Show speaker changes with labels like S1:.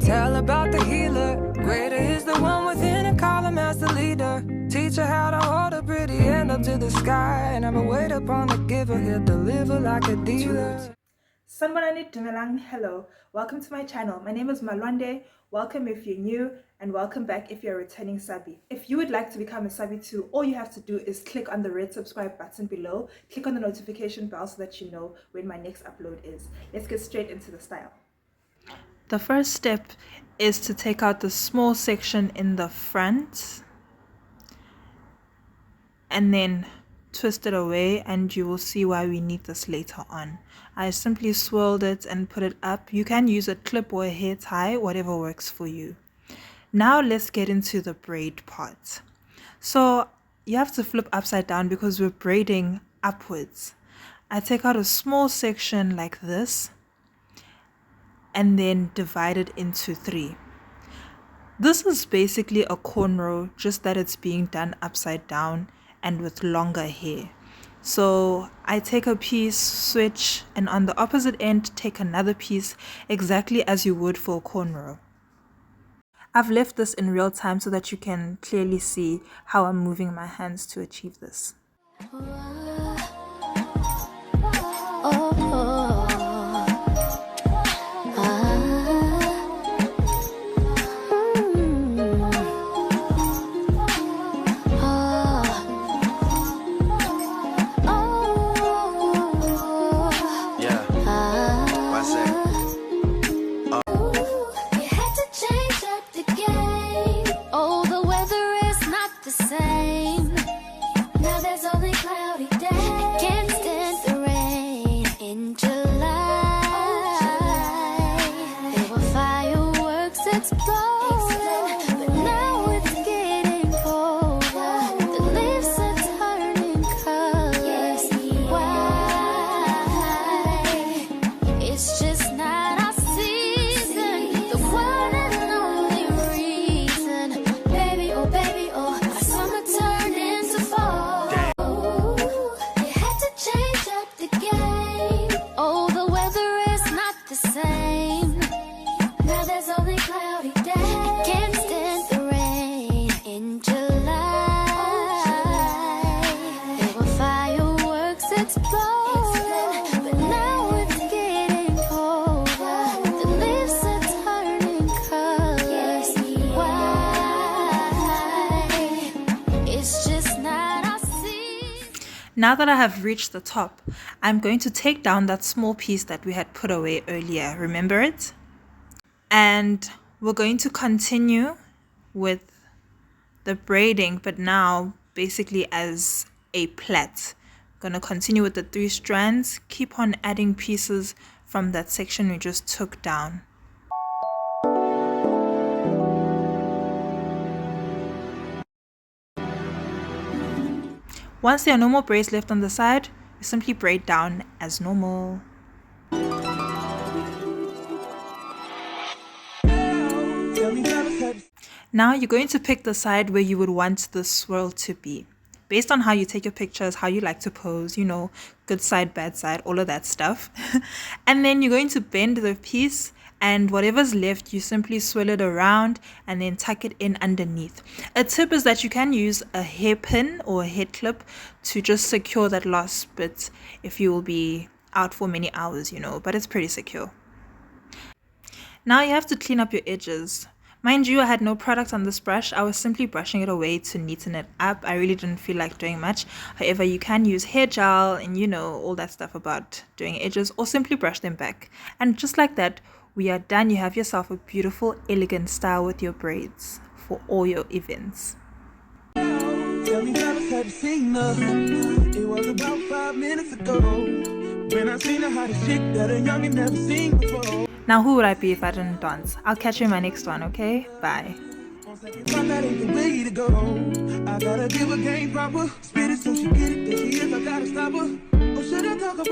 S1: Tell about the healer. Greater is the one within and call him as the leader. Teach her how to hold a pretty end up to the sky. Never wait upon the giver, he'll deliver like a dealer.
S2: Hello, welcome to my channel. My name is Malwande. Welcome if you're new and welcome back if you're a returning subby. If you would like to become a subby too, all you have to do is click on the red subscribe button below, click on the notification bell so that you know when my next upload is. Let's get straight into the style. The first step is to take out the small section in the front and then twist it away, and you will see why we need this later on. I simply swirled it and put it up. You can use a clip or a hair tie, whatever works for you. Now let's get into the braid part. So you have to flip upside down because we're braiding upwards. I take out a small section like this and then divide it into 3. This is basically a cornrow, just that it's being done upside down and with longer hair. So I take a piece, switch, and on the opposite end take another piece, exactly as you would for a cornrow. I've left this in real time so that you can clearly see how I'm moving my hands to achieve this. Now that I have reached the top, I'm going to take down that small piece that we had put away earlier. Remember it? And we're going to continue with the braiding, but now basically as a plait. I'm going to continue with the 3 strands, keep on adding pieces from that section we just took down. Once there are no more braids left on the side, you simply braid down as normal. Now you're going to pick the side where you would want the swirl to be. Based on how you take your pictures, how you like to pose, you know, good side, bad side, all of that stuff. And then you're going to bend the piece, and whatever's left, you simply swirl it around and then tuck it in underneath. A tip is that you can use a hairpin or a head clip to just secure that last bit if you will be out for many hours, you know, but it's pretty secure. Now you have to clean up your edges. Mind you, I had no product on this brush. I was simply brushing it away to neaten it up. I really didn't feel like doing much. However, you can use hair gel and you know all that stuff about doing edges, or simply brush them back. And just like that, we are done. You have yourself a beautiful, elegant style with your braids for all your events.
S3: Tell me that I had to sing nothing. It was about 5 minutes ago when I seen the hottest chick that a youngin' never seen before.
S2: Now who would I be if I didn't dance? I'll catch you in my next one, okay? Bye.
S3: That ain't the way to go. I gotta give a game proper. Spit it so she get it. There she is, I gotta stop her. Or should I talk about